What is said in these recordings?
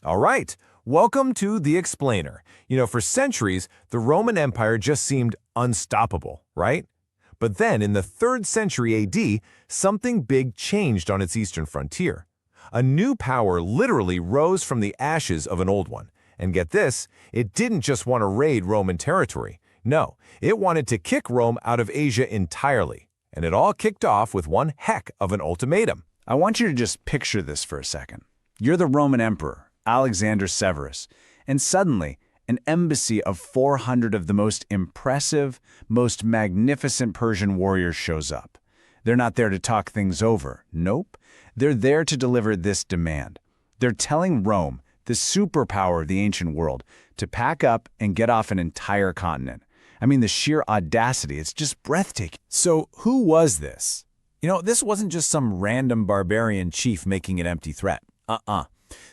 All right, welcome to The Explainer. For centuries, the Roman Empire just seemed unstoppable, right? But then, in the 3rd century AD, something big changed on its eastern frontier. A new power literally rose from the ashes of an old one. And get this, it didn't just want to raid Roman territory. No, it wanted to kick Rome out of Asia entirely. And it all kicked off with one heck of an ultimatum. I want you to just picture this for a second. You're the Roman Emperor, Alexander Severus, and suddenly, an embassy of 400 of the most impressive, most magnificent Persian warriors shows up. They're not there to talk things over. Nope. They're there to deliver this demand. They're telling Rome, the superpower of the ancient world, to pack up and get off an entire continent. I mean, the sheer audacity, it's just breathtaking. So who was this? This wasn't just some random barbarian chief making an empty threat.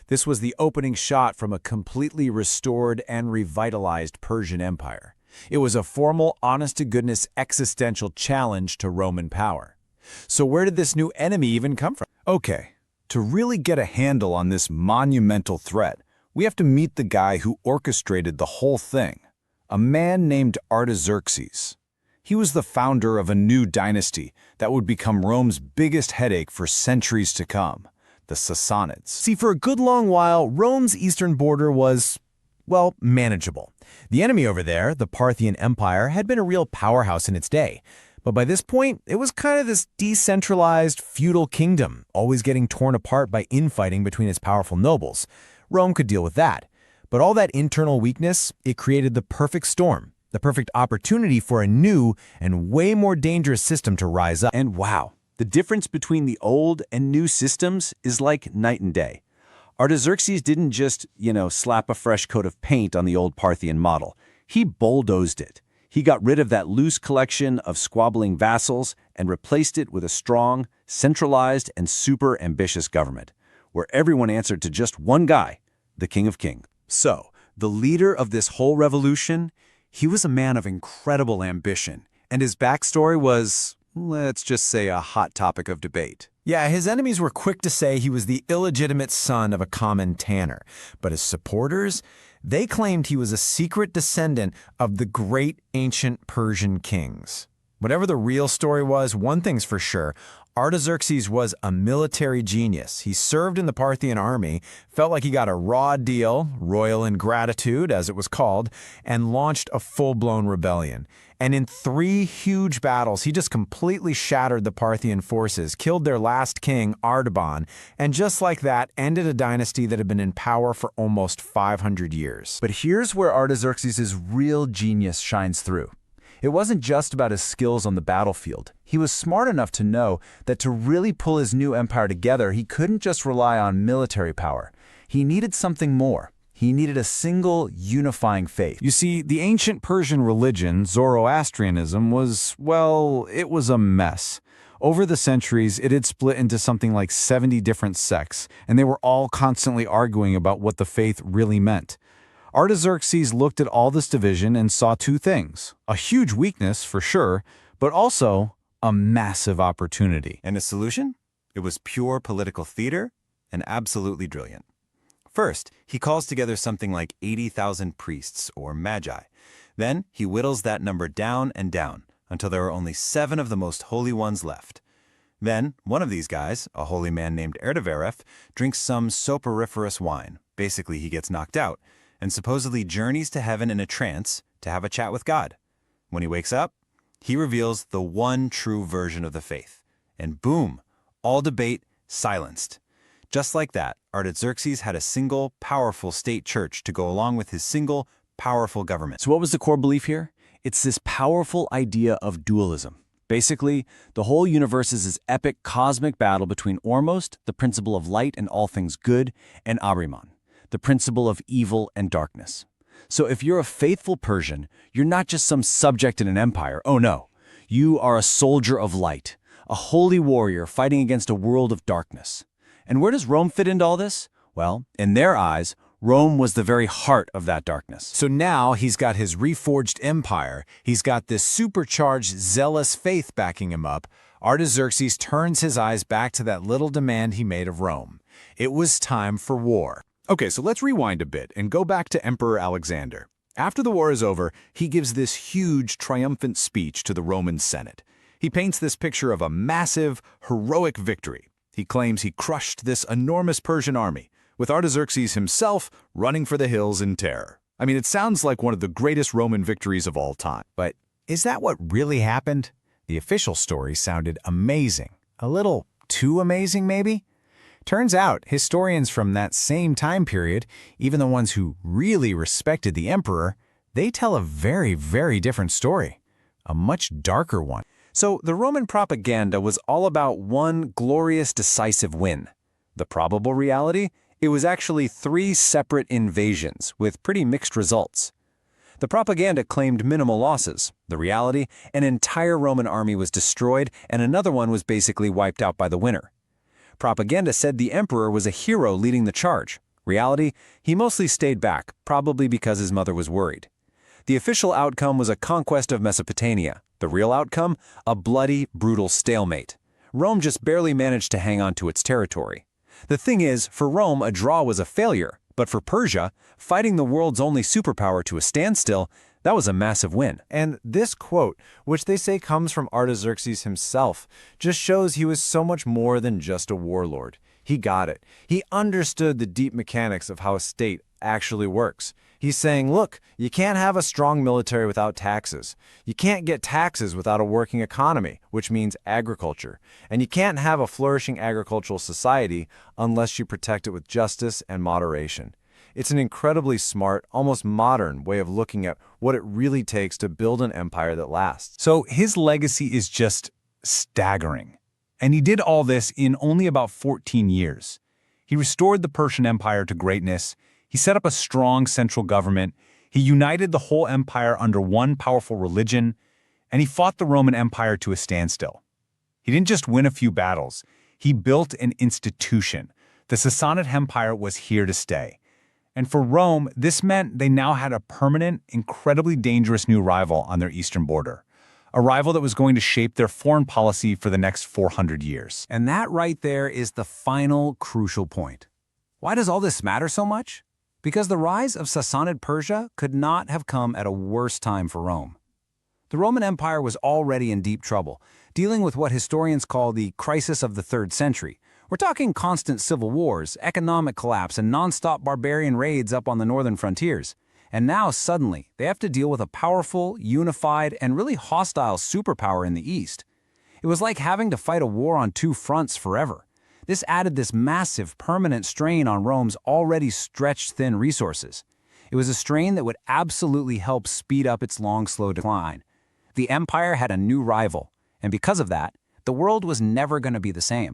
This was the opening shot from a completely restored and revitalized Persian Empire. It was a formal, honest-to-goodness existential challenge to Roman power. So where did this new enemy even come from? Okay, to really get a handle on this monumental threat, we have to meet the guy who orchestrated the whole thing, a man named Artaxerxes. He was the founder of a new dynasty that would become Rome's biggest headache for centuries to come. The Sassanids. See, for a good long while, Rome's eastern border was, well, manageable. The enemy over there, the Parthian Empire, had been a real powerhouse in its day. But by this point, it was kind of this decentralized, feudal kingdom, always getting torn apart by infighting between its powerful nobles. Rome could deal with that. But all that internal weakness, it created the perfect storm, the perfect opportunity for a new and way more dangerous system to rise up. And wow. The difference between the old and new systems is like night and day. Artaxerxes didn't just, slap a fresh coat of paint on the old Parthian model. He bulldozed it. He got rid of that loose collection of squabbling vassals and replaced it with a strong, centralized, and super ambitious government, where everyone answered to just one guy, the King of Kings. So, the leader of this whole revolution, he was a man of incredible ambition, and his backstory was, let's just say, a hot topic of debate. Yeah, his enemies were quick to say he was the illegitimate son of a common tanner. But his supporters, they claimed he was a secret descendant of the great ancient Persian kings. Whatever the real story was, one thing's for sure. Artaxerxes was a military genius. He served in the Parthian army, felt like he got a raw deal, royal ingratitude, as it was called, and launched a full-blown rebellion. And in 3 huge battles, he just completely shattered the Parthian forces, killed their last king, Artaban, and just like that, ended a dynasty that had been in power for almost 500 years. But here's where Artaxerxes' real genius shines through. It wasn't just about his skills on the battlefield. He was smart enough to know that to really pull his new empire together, he couldn't just rely on military power. He needed something more. He needed a single, unifying faith. You see, the ancient Persian religion, Zoroastrianism, it was a mess. Over the centuries, it had split into something like 70 different sects, and they were all constantly arguing about what the faith really meant. Artaxerxes looked at all this division and saw 2 things. A huge weakness, for sure, but also a massive opportunity. And his solution? It was pure political theater and absolutely brilliant. First, he calls together something like 80,000 priests, or magi. Then, he whittles that number down and down, until there are only 7 of the most holy ones left. Then, one of these guys, a holy man named Artaxerxes, drinks some soporiferous wine. Basically, he gets knocked out, and supposedly journeys to heaven in a trance to have a chat with God. When he wakes up, he reveals the one true version of the faith. And boom, all debate silenced. Just like that, Artaxerxes had a single, powerful state church to go along with his single, powerful government. So what was the core belief here? It's this powerful idea of dualism. Basically, the whole universe is this epic cosmic battle between Ormuzd, the principle of light and all things good, and Ahriman, the principle of evil and darkness. So if you're a faithful Persian, you're not just some subject in an empire. Oh no, you are a soldier of light, a holy warrior fighting against a world of darkness. And where does Rome fit into all this? Well, in their eyes, Rome was the very heart of that darkness. So now he's got his reforged empire. He's got this supercharged, zealous faith backing him up. Artaxerxes turns his eyes back to that little demand he made of Rome. It was time for war. Okay, so let's rewind a bit and go back to Emperor Alexander. After the war is over, he gives this huge, triumphant speech to the Roman Senate. He paints this picture of a massive, heroic victory. He claims he crushed this enormous Persian army, with Artaxerxes himself running for the hills in terror. I mean, it sounds like one of the greatest Roman victories of all time. But is that what really happened? The official story sounded amazing. A little too amazing, maybe? Turns out, historians from that same time period, even the ones who really respected the emperor, they tell a very, very different story. A much darker one. So the Roman propaganda was all about one glorious, decisive win. The probable reality? It was actually 3 separate invasions with pretty mixed results. The propaganda claimed minimal losses. The reality? An entire Roman army was destroyed and another one was basically wiped out by the winner. Propaganda said the emperor was a hero leading the charge. Reality? He mostly stayed back, probably because his mother was worried. The official outcome was a conquest of Mesopotamia. The real outcome? A bloody, brutal stalemate. Rome just barely managed to hang on to its territory. The thing is, for Rome, a draw was a failure, but for Persia, fighting the world's only superpower to a standstill, that was a massive win. And this quote, which they say comes from Artaxerxes himself, just shows he was so much more than just a warlord. He got it. He understood the deep mechanics of how a state actually works. He's saying, look, you can't have a strong military without taxes. You can't get taxes without a working economy, which means agriculture. And you can't have a flourishing agricultural society unless you protect it with justice and moderation. It's an incredibly smart, almost modern way of looking at what it really takes to build an empire that lasts. So his legacy is just staggering. And he did all this in only about 14 years. He restored the Persian Empire to greatness. He set up a strong central government. He united the whole empire under one powerful religion. And he fought the Roman Empire to a standstill. He didn't just win a few battles. He built an institution. The Sassanid Empire was here to stay. And for Rome, this meant they now had a permanent, incredibly dangerous new rival on their eastern border. A rival that was going to shape their foreign policy for the next 400 years. And that right there is the final crucial point. Why does all this matter so much? Because the rise of Sassanid Persia could not have come at a worse time for Rome. The Roman Empire was already in deep trouble, dealing with what historians call the crisis of the 3rd century. We're talking constant civil wars, economic collapse, and nonstop barbarian raids up on the northern frontiers. And now, suddenly, they have to deal with a powerful, unified, and really hostile superpower in the East. It was like having to fight a war on 2 fronts forever. This added this massive, permanent strain on Rome's already stretched thin resources. It was a strain that would absolutely help speed up its long, slow decline. The empire had a new rival, and because of that, the world was never going to be the same.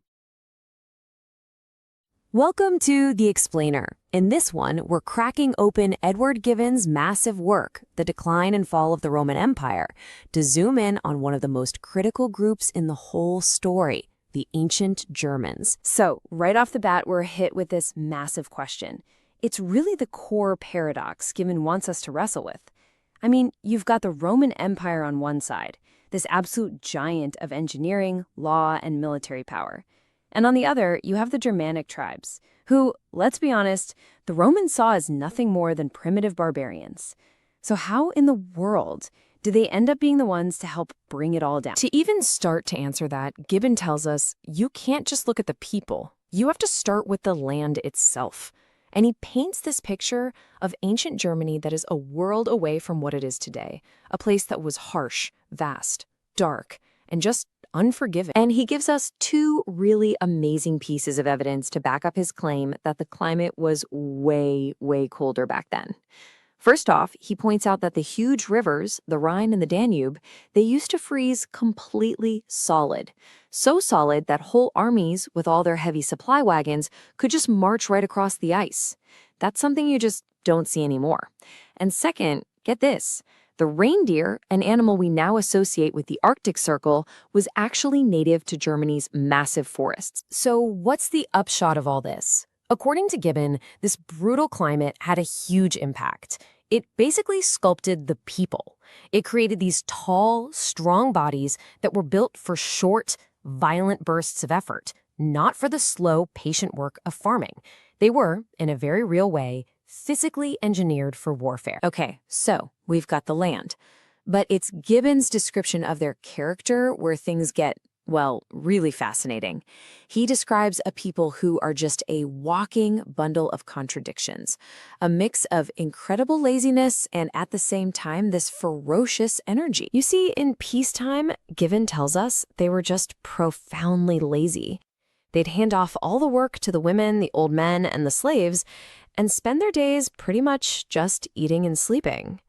Welcome to The Explainer. In this one, we're cracking open Edward Gibbon's massive work, The Decline and Fall of the Roman Empire, to zoom in on one of the most critical groups in the whole story, the ancient Germans. So, right off the bat, we're hit with this massive question. It's really the core paradox Gibbon wants us to wrestle with. I mean, you've got the Roman Empire on one side, this absolute giant of engineering, law, and military power. And on the other, you have the Germanic tribes, who, let's be honest, the Romans saw as nothing more than primitive barbarians. So how in the world do they end up being the ones to help bring it all down? To even start to answer that, Gibbon tells us you can't just look at the people. You have to start with the land itself. And he paints this picture of ancient Germany that is a world away from what it is today, a place that was harsh, vast, dark, and just unforgiving. And he gives us 2 really amazing pieces of evidence to back up his claim that the climate was way, way colder back then. First off, he points out that the huge rivers, the Rhine and the Danube, they used to freeze completely solid. So solid that whole armies, with all their heavy supply wagons, could just march right across the ice. That's something you just don't see anymore. And second, get this. The reindeer, an animal we now associate with the Arctic Circle, was actually native to Germany's massive forests. So what's the upshot of all this? According to Gibbon, this brutal climate had a huge impact. It basically sculpted the people. It created these tall, strong bodies that were built for short, violent bursts of effort, not for the slow, patient work of farming. They were, in a very real way, physically engineered for warfare. Okay, so we've got the land. But it's Gibbon's description of their character where things get, well, really fascinating. He describes a people who are just a walking bundle of contradictions, a mix of incredible laziness and at the same time this ferocious energy. You see, in peacetime, Gibbon tells us they were just profoundly lazy. They'd hand off all the work to the women, the old men, and the slaves, and spend their days pretty much just eating and sleeping.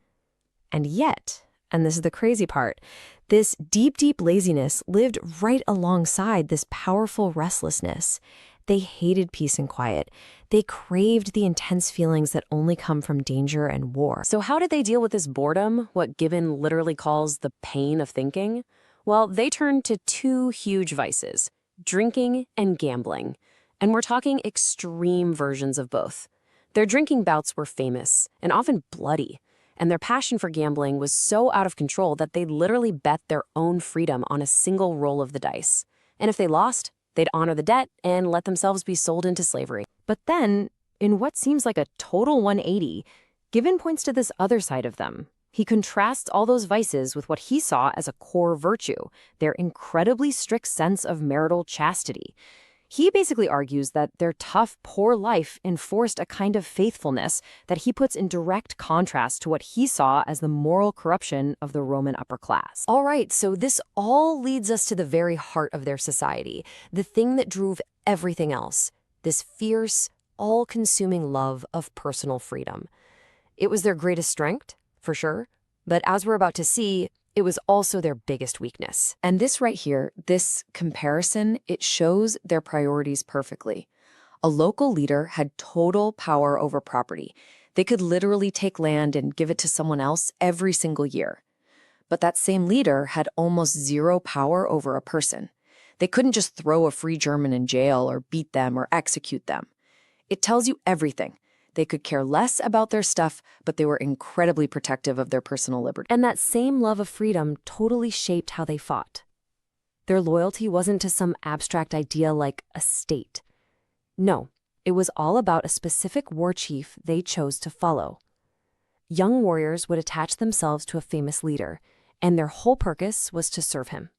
And yet, and this is the crazy part, this deep, deep laziness lived right alongside this powerful restlessness. They hated peace and quiet. They craved the intense feelings that only come from danger and war. So how did they deal with this boredom, what Gibbon literally calls the pain of thinking? Well, they turned to two huge vices: drinking and gambling. And we're talking extreme versions of both. Their drinking bouts were famous and often bloody, and their passion for gambling was so out of control that they'd literally bet their own freedom on a single roll of the dice. And if they lost, they'd honor the debt and let themselves be sold into slavery. But then, in what seems like a total 180, Gibbon points to this other side of them. He contrasts all those vices with what he saw as a core virtue, their incredibly strict sense of marital chastity. He basically argues that their tough, poor life enforced a kind of faithfulness that he puts in direct contrast to what he saw as the moral corruption of the Roman upper class. All right, so this all leads us to the very heart of their society, the thing that drove everything else, this fierce, all-consuming love of personal freedom. It was their greatest strength, for sure, but as we're about to see, it was also their biggest weakness. And this right here, this comparison, it shows their priorities perfectly. A local leader had total power over property. They could literally take land and give it to someone else every single year. But that same leader had almost zero power over a person. They couldn't just throw a free German in jail or beat them or execute them. It tells you everything. They could care less about their stuff, but they were incredibly protective of their personal liberty. And that same love of freedom totally shaped how they fought. Their loyalty wasn't to some abstract idea like a state. No, it was all about a specific war chief they chose to follow. Young warriors would attach themselves to a famous leader, and their whole purpose was to serve him.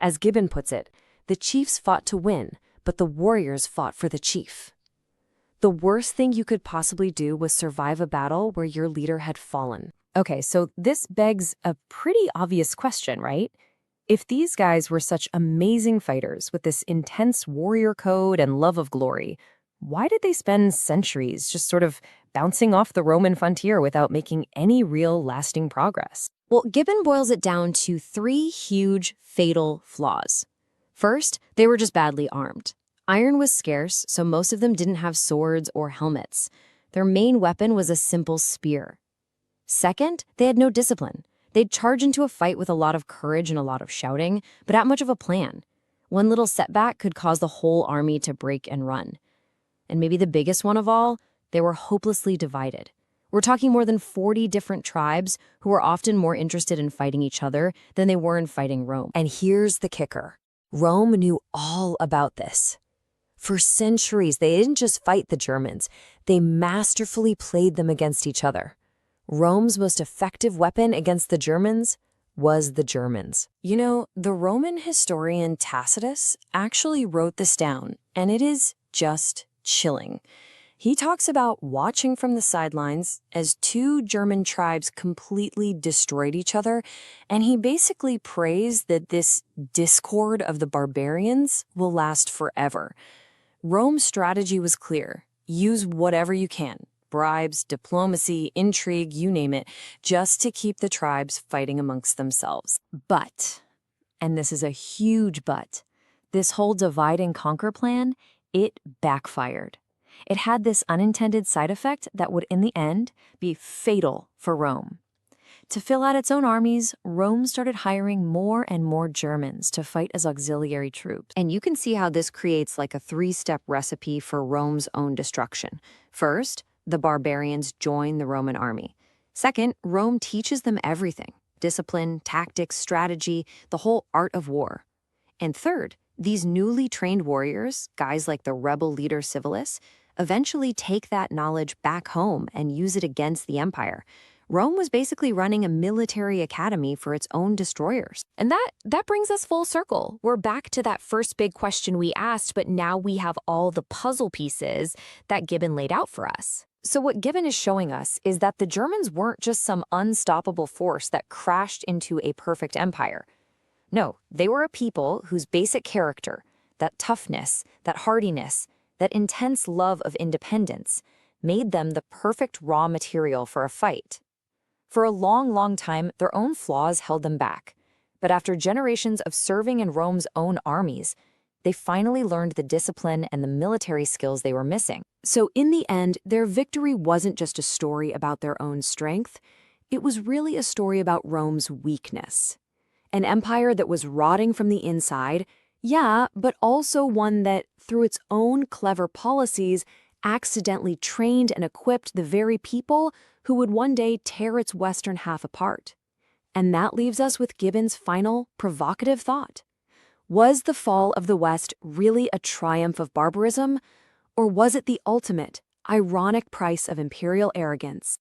As Gibbon puts it, the chiefs fought to win, but the warriors fought for the chief. The worst thing you could possibly do was survive a battle where your leader had fallen. Okay, so this begs a pretty obvious question, right? If these guys were such amazing fighters with this intense warrior code and love of glory, why did they spend centuries just sort of bouncing off the Roman frontier without making any real lasting progress? Well, Gibbon boils it down to three huge, fatal flaws. First, they were just badly armed. Iron was scarce, so most of them didn't have swords or helmets. Their main weapon was a simple spear. Second, they had no discipline. They'd charge into a fight with a lot of courage and a lot of shouting, but not much of a plan. One little setback could cause the whole army to break and run. And maybe the biggest one of all, they were hopelessly divided. We're talking more than 40 different tribes who were often more interested in fighting each other than they were in fighting Rome. And here's the kicker. Rome knew all about this. For centuries, they didn't just fight the Germans. They masterfully played them against each other. Rome's most effective weapon against the Germans was the Germans. You know, the Roman historian Tacitus actually wrote this down, and it is just chilling. He talks about watching from the sidelines as two German tribes completely destroyed each other, and he basically prays that this discord of the barbarians will last forever. Rome's strategy was clear. Use whatever you can. Bribes, diplomacy, intrigue, you name it, just to keep the tribes fighting amongst themselves. But, and this is a huge but, this whole divide and conquer plan, it backfired. It had this unintended side effect that would, in the end, be fatal for Rome. To fill out its own armies, Rome started hiring more and more Germans to fight as auxiliary troops. And you can see how this creates like a three-step recipe for Rome's own destruction. First, the barbarians join the Roman army. Second, Rome teaches them everything: discipline, tactics, strategy, the whole art of war. And third, these newly trained warriors, guys like the rebel leader Civilis, eventually take that knowledge back home and use it against the empire. Rome was basically running a military academy for its own destroyers. And that brings us full circle. We're back to that first big question we asked, but now we have all the puzzle pieces that Gibbon laid out for us. So what Gibbon is showing us is that the Germans weren't just some unstoppable force that crashed into a perfect empire. No, they were a people whose basic character, that toughness, that hardiness, that intense love of independence, made them the perfect raw material for a fight. For a long, long time, their own flaws held them back. But after generations of serving in Rome's own armies, they finally learned the discipline and the military skills they were missing. So in the end, their victory wasn't just a story about their own strength. It was really a story about Rome's weakness. An empire that was rotting from the inside, yeah, but also one that, through its own clever policies, accidentally trained and equipped the very people who would one day tear its western half apart. And that leaves us with Gibbon's final, provocative thought. Was the fall of the West really a triumph of barbarism, or was it the ultimate, ironic price of imperial arrogance?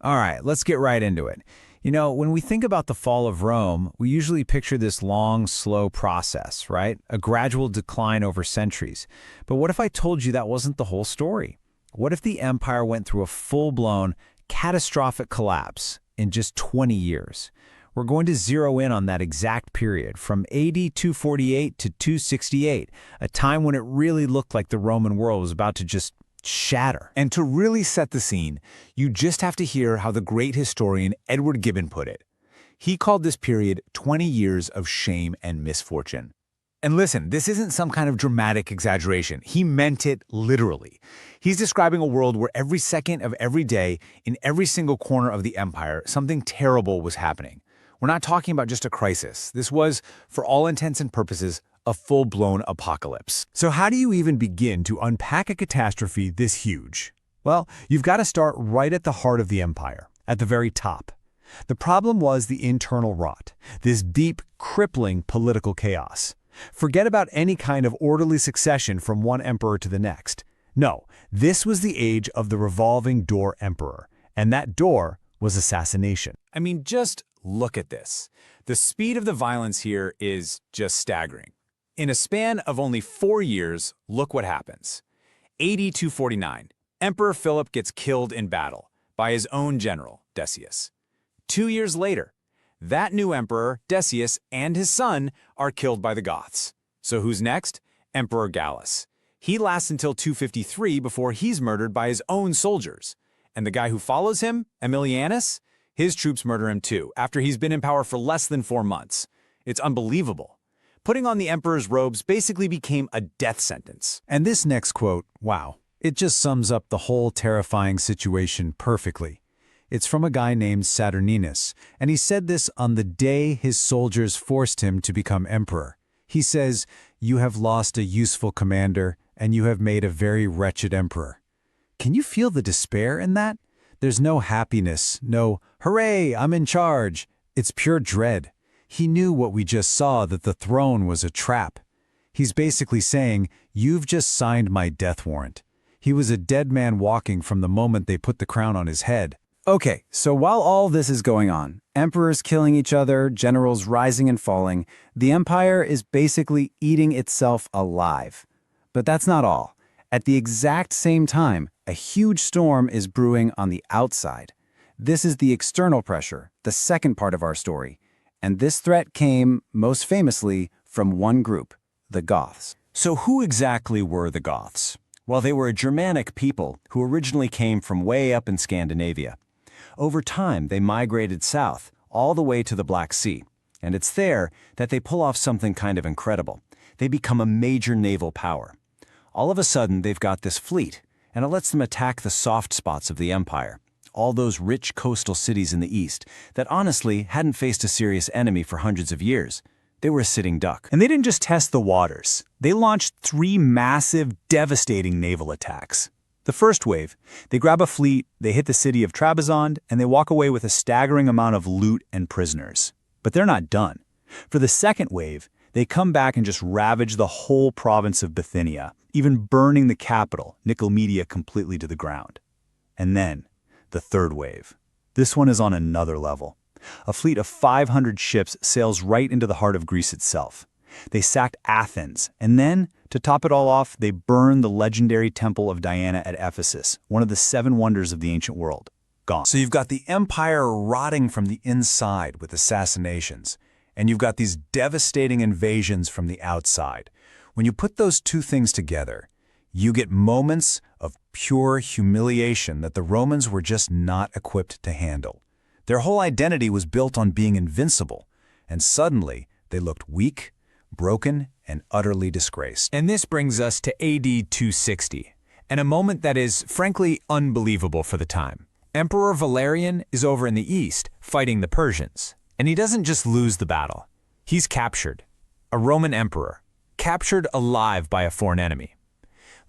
All right, let's get right into it. You know, when we think about the fall of Rome, we usually picture this long, slow process, right? A gradual decline over centuries. But what if I told you that wasn't the whole story? What if the empire went through a full-blown, catastrophic collapse in just 20 years? We're going to zero in on that exact period, from AD 248 to 268, a time when it really looked like the Roman world was about to just shatter. And to really set the scene, you just have to hear how the great historian Edward Gibbon put it. He called this period 20 years of shame and misfortune. And listen, this isn't some kind of dramatic exaggeration. He meant it literally. He's describing a world where every second of every day, in every single corner of the empire, something terrible was happening. We're not talking about just a crisis. This was, for all intents and purposes, a full-blown apocalypse. So how do you even begin to unpack a catastrophe this huge? Well, you've got to start right at the heart of the empire, at the very top. The problem was the internal rot, this deep, crippling political chaos. Forget about any kind of orderly succession from one emperor to the next. No, this was the age of the revolving door emperor, and that door was assassination. I mean, just look at this. The speed of the violence here is just staggering. In a span of only 4 years, look what happens. AD 249, Emperor Philip gets killed in battle by his own general, Decius. 2 years later, that new emperor, Decius, and his son are killed by the Goths. So who's next? Emperor Gallus. He lasts until 253 before he's murdered by his own soldiers. And the guy who follows him, Aemilianus, his troops murder him too, after he's been in power for less than 4 months. It's unbelievable. Putting on the emperor's robes basically became a death sentence. And this next quote, wow, it just sums up the whole terrifying situation perfectly. It's from a guy named Saturninus, and he said this on the day his soldiers forced him to become emperor. He says, "You have lost a useful commander, and you have made a very wretched emperor." Can you feel the despair in that? There's no happiness, no, hooray, I'm in charge. It's pure dread. He knew what we just saw, that the throne was a trap. He's basically saying, you've just signed my death warrant. He was a dead man walking from the moment they put the crown on his head. Okay, so while all this is going on, emperors killing each other, generals rising and falling, the empire is basically eating itself alive. But that's not all. At the exact same time, a huge storm is brewing on the outside. This is the external pressure, the second part of our story. And this threat came, most famously, from one group, the Goths. So who exactly were the Goths? Well, they were a Germanic people who originally came from way up in Scandinavia. Over time, they migrated south, all the way to the Black Sea. And it's there that they pull off something kind of incredible. They become a major naval power. All of a sudden, they've got this fleet, and it lets them attack the soft spots of the empire. All those rich coastal cities in the east that honestly hadn't faced a serious enemy for hundreds of years. They were a sitting duck. And they didn't just test the waters. They launched 3 massive, devastating naval attacks. The first wave, they grab a fleet, they hit the city of Trebizond, and they walk away with a staggering amount of loot and prisoners. But they're not done. For the second wave, they come back and just ravage the whole province of Bithynia, even burning the capital, Nicomedia, completely to the ground. And then, the third wave. This one is on another level. A fleet of 500 ships sails right into the heart of Greece itself. They sacked Athens, and then, to top it all off, they burned the legendary temple of Diana at Ephesus, one of the 7 wonders of the ancient world. Gone. So you've got the empire rotting from the inside with assassinations, and you've got these devastating invasions from the outside. When you put those two things together, you get moments of pure humiliation that the Romans were just not equipped to handle. Their whole identity was built on being invincible, and suddenly they looked weak, broken, and utterly disgraced. And this brings us to AD 260, and a moment that is, frankly, unbelievable for the time. Emperor Valerian is over in the east, fighting the Persians. And he doesn't just lose the battle. He's captured. A Roman emperor. Captured alive by a foreign enemy.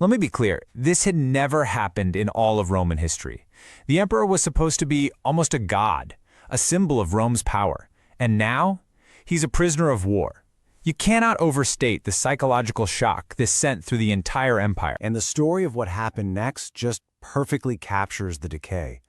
Let me be clear, this had never happened in all of Roman history. The emperor was supposed to be almost a god, a symbol of Rome's power. And now, he's a prisoner of war. You cannot overstate the psychological shock this sent through the entire empire. And the story of what happened next just perfectly captures the decay.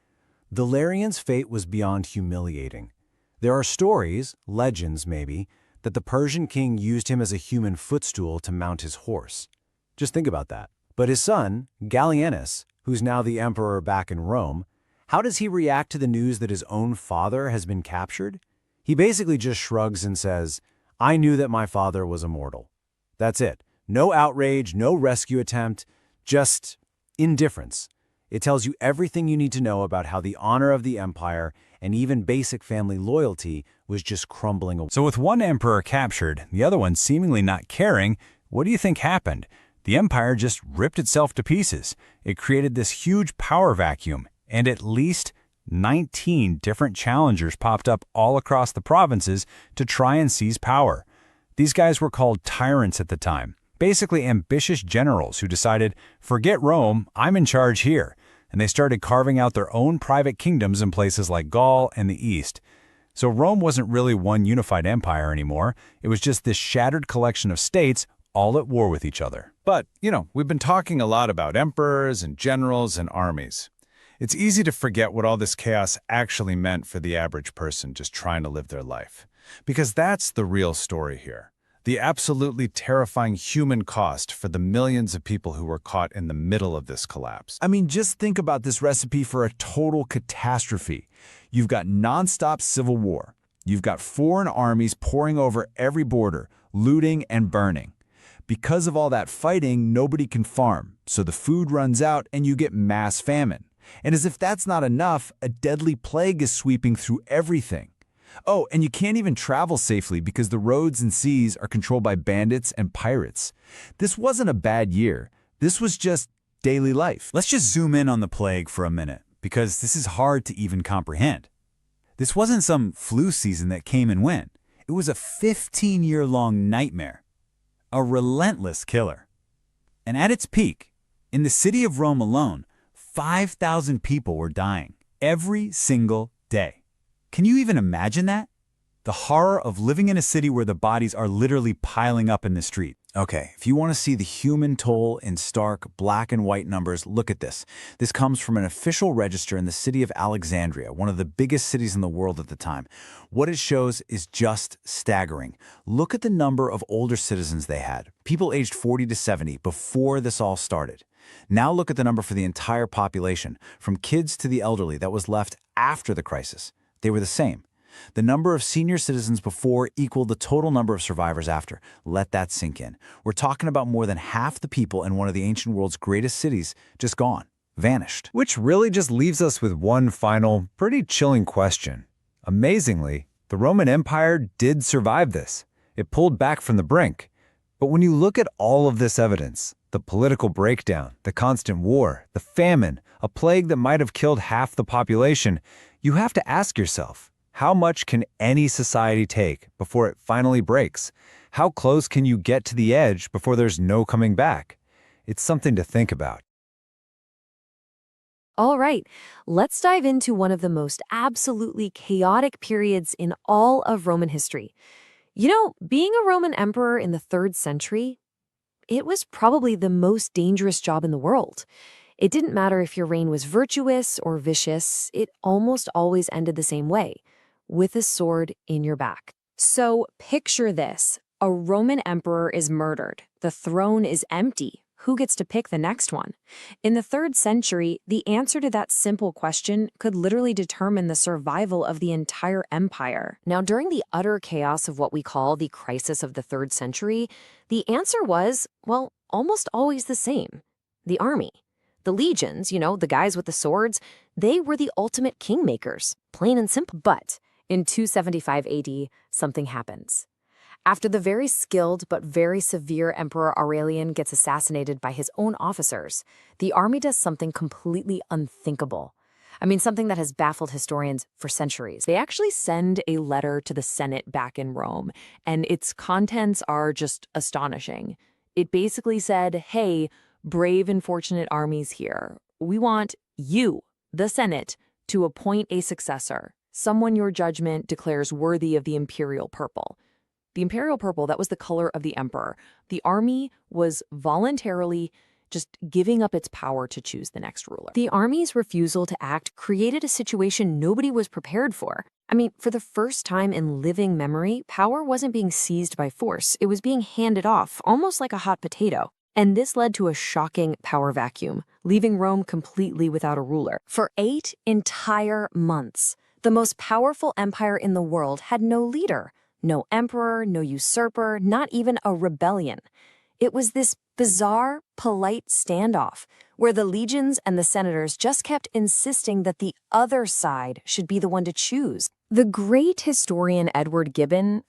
Valerian's fate was beyond humiliating. There are stories, legends maybe, that the Persian king used him as a human footstool to mount his horse. Just think about that. But his son, Gallienus, who's now the emperor back in Rome, how does he react to the news that his own father has been captured? He basically just shrugs and says, "I knew that my father was immortal." That's it. No outrage, no rescue attempt, just indifference. It tells you everything you need to know about how the honor of the empire and even basic family loyalty was just crumbling away. So with one emperor captured, the other one seemingly not caring, what do you think happened? The empire just ripped itself to pieces. It created this huge power vacuum, and at least 19 different challengers popped up all across the provinces to try and seize power. These guys were called tyrants at the time, basically ambitious generals who decided, forget Rome, I'm in charge here. And they started carving out their own private kingdoms in places like Gaul and the East. So Rome wasn't really one unified empire anymore. It was just this shattered collection of states all at war with each other. But, we've been talking a lot about emperors and generals and armies. It's easy to forget what all this chaos actually meant for the average person just trying to live their life. Because that's the real story here. The absolutely terrifying human cost for the millions of people who were caught in the middle of this collapse. I mean, just think about this recipe for a total catastrophe. You've got nonstop civil war. You've got foreign armies pouring over every border, looting and burning. Because of all that fighting, nobody can farm, so the food runs out and you get mass famine. And as if that's not enough, a deadly plague is sweeping through everything. Oh, and you can't even travel safely because the roads and seas are controlled by bandits and pirates. This wasn't a bad year. This was just daily life. Let's just zoom in on the plague for a minute, because this is hard to even comprehend. This wasn't some flu season that came and went. It was a 15-year-long nightmare. A relentless killer. And at its peak, in the city of Rome alone, 5,000 people were dying every single day. Can you even imagine that? The horror of living in a city where the bodies are literally piling up in the street. Okay, if you want to see the human toll in stark black and white numbers, look at this. This comes from an official register in the city of Alexandria, one of the biggest cities in the world at the time. What it shows is just staggering. Look at the number of older citizens they had, people aged 40 to 70 before this all started. Now look at the number for the entire population, from kids to the elderly, that was left after the crisis. They were the same. The number of senior citizens before equaled the total number of survivors after. Let that sink in. We're talking about more than half the people in one of the ancient world's greatest cities just gone, vanished. Which really just leaves us with one final, pretty chilling question. Amazingly, the Roman Empire did survive this. It pulled back from the brink. But when you look at all of this evidence, the political breakdown, the constant war, the famine, a plague that might have killed half the population, you have to ask yourself, how much can any society take before it finally breaks? How close can you get to the edge before there's no coming back? It's something to think about. All right, let's dive into one of the most absolutely chaotic periods in all of Roman history. Being a Roman emperor in the 3rd century, it was probably the most dangerous job in the world. It didn't matter if your reign was virtuous or vicious, it almost always ended the same way, with a sword in your back. So picture this. A Roman emperor is murdered. The throne is empty. Who gets to pick the next one? In the 3rd century, the answer to that simple question could literally determine the survival of the entire empire. Now, during the utter chaos of what we call the crisis of the 3rd century, the answer was, well, almost always the same. The army. The legions, the guys with the swords, they were the ultimate kingmakers, plain and simple. But in 275 AD, something happens. After the very skilled but very severe Emperor Aurelian gets assassinated by his own officers, the army does something completely unthinkable. Something that has baffled historians for centuries. They actually send a letter to the Senate back in Rome, and its contents are just astonishing. It basically said, hey, brave and fortunate armies here, we want you, the Senate, to appoint a successor, someone your judgment declares worthy of the imperial purple. The imperial purple, that was the color of the emperor. The army was voluntarily just giving up its power to choose the next ruler. The army's refusal to act created a situation nobody was prepared for. For the first time in living memory, power wasn't being seized by force. It was being handed off, almost like a hot potato. And this led to a shocking power vacuum, leaving Rome completely without a ruler. For 8 entire months, the most powerful empire in the world had no leader. No emperor, no usurper, not even a rebellion. It was this bizarre, polite standoff where the legions and the senators just kept insisting that the other side should be the one to choose. The great historian Edward Gibbon,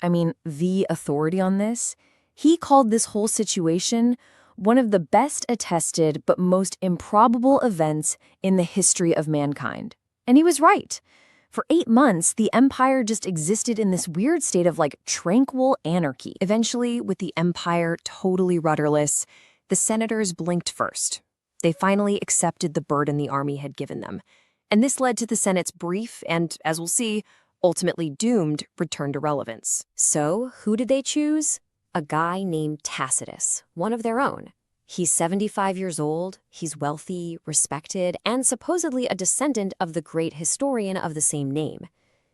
the authority on this, he called this whole situation one of the best attested but most improbable events in the history of mankind. And he was right. For 8 months, the empire just existed in this weird state of tranquil anarchy. Eventually, with the empire totally rudderless, the senators blinked first. They finally accepted the burden the army had given them. And this led to the Senate's brief and, as we'll see, ultimately doomed return to relevance. So, who did they choose? A guy named Tacitus, one of their own. He's 75 years old, he's wealthy, respected, and supposedly a descendant of the great historian of the same name.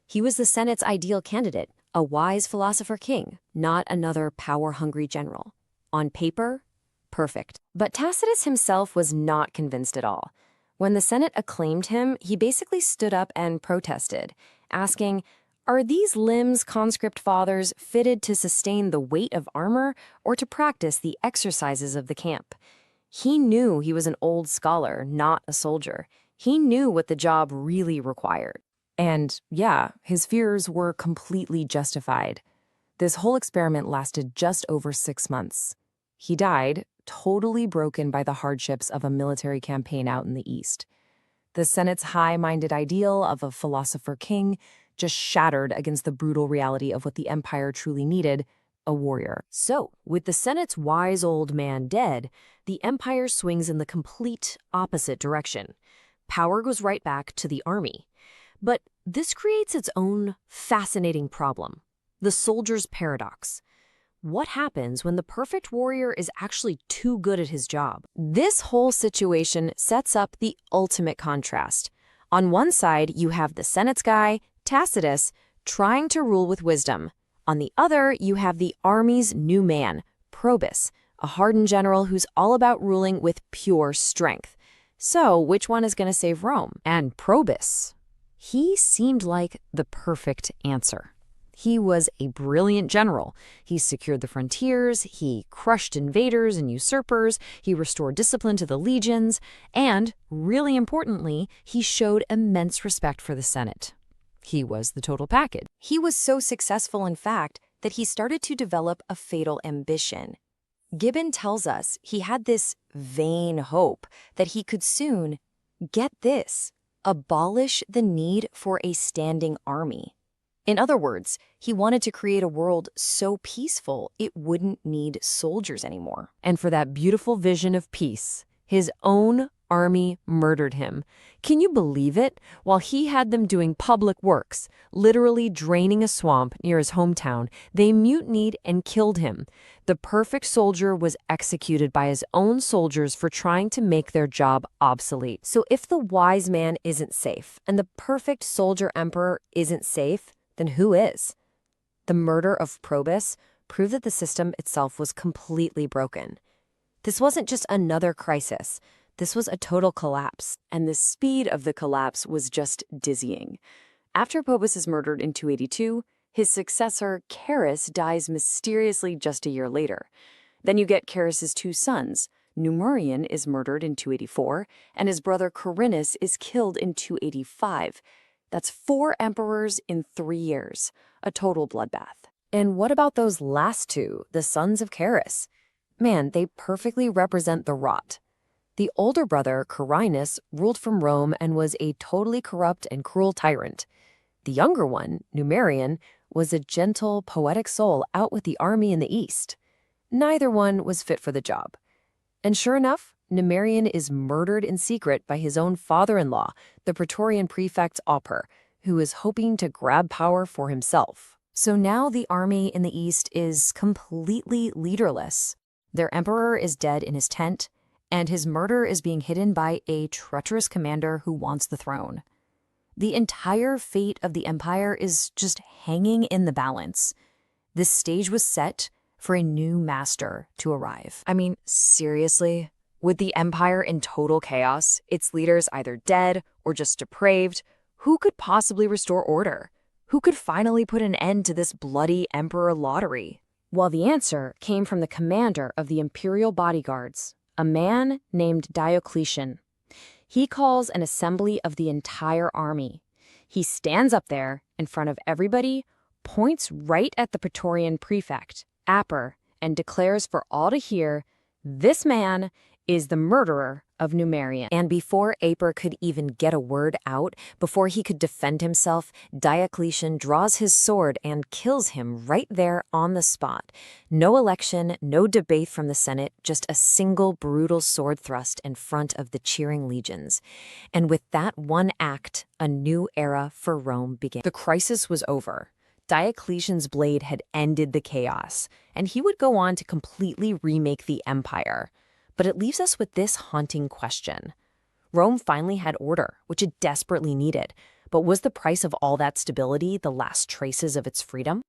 He was the Senate's ideal candidate, a wise philosopher king, not another power-hungry general. On paper, perfect. But Tacitus himself was not convinced at all. When the Senate acclaimed him, he basically stood up and protested, asking, "Are these limbs, conscript fathers, fitted to sustain the weight of armor or to practice the exercises of the camp?" He knew he was an old scholar, not a soldier. He knew what the job really required. And yeah, his fears were completely justified. This whole experiment lasted just over 6 months. He died, totally broken by the hardships of a military campaign out in the East. The Senate's high-minded ideal of a philosopher king just shattered against the brutal reality of what the empire truly needed, a warrior. So, with the Senate's wise old man dead, the empire swings in the complete opposite direction. Power goes right back to the army. But this creates its own fascinating problem, the soldier's paradox. What happens when the perfect warrior is actually too good at his job? This whole situation sets up the ultimate contrast. On one side, you have the Senate's guy, Tacitus, trying to rule with wisdom. On the other, you have the army's new man, Probus, a hardened general who's all about ruling with pure strength. So, which one is going to save Rome? And Probus, he seemed like the perfect answer. He was a brilliant general. He secured the frontiers, he crushed invaders and usurpers, he restored discipline to the legions, and, really importantly, he showed immense respect for the Senate. He was the total package. He was so successful, in fact, that he started to develop a fatal ambition. Gibbon tells us he had this vain hope that he could soon, get this, abolish the need for a standing army. In other words, he wanted to create a world so peaceful it wouldn't need soldiers anymore. And for that beautiful vision of peace, his own army murdered him. Can you believe it? While he had them doing public works, literally draining a swamp near his hometown, they mutinied and killed him. The perfect soldier was executed by his own soldiers for trying to make their job obsolete. So if the wise man isn't safe, and the perfect soldier emperor isn't safe, then who is? The murder of Probus proved that the system itself was completely broken. This wasn't just another crisis. This was a total collapse, and the speed of the collapse was just dizzying. After Probus is murdered in 282, his successor, Carus, dies mysteriously just a year later. Then you get Carus's two sons. Numerian is murdered in 284, and his brother Corinus is killed in 285. That's 4 emperors in 3 years, a total bloodbath. And what about those last two, the sons of Carus? Man, they perfectly represent the rot. The older brother, Carinus, ruled from Rome and was a totally corrupt and cruel tyrant. The younger one, Numerian, was a gentle, poetic soul out with the army in the east. Neither one was fit for the job. And sure enough, Numerian is murdered in secret by his own father-in-law, the Praetorian prefect Aper, who is hoping to grab power for himself. So now the army in the east is completely leaderless. Their emperor is dead in his tent, and his murder is being hidden by a treacherous commander who wants the throne. The entire fate of the empire is just hanging in the balance. This stage was set for a new master to arrive. I mean, seriously? With the empire in total chaos, its leaders either dead or just depraved, who could possibly restore order? Who could finally put an end to this bloody emperor lottery? Well, the answer came from the commander of the imperial bodyguards, a man named Diocletian. He calls an assembly of the entire army. He stands up there in front of everybody, points right at the Praetorian prefect, Aper, and declares for all to hear, this man is the murderer of Numerian. And before Aper could even get a word out, before he could defend himself, Diocletian draws his sword and kills him right there on the spot. No election, no debate from the Senate, just a single brutal sword thrust in front of the cheering legions. And with that one act, a new era for Rome began. The crisis was over. Diocletian's blade had ended the chaos, and he would go on to completely remake the empire. But it leaves us with this haunting question. Rome finally had order, which it desperately needed. But was the price of all that stability the last traces of its freedom?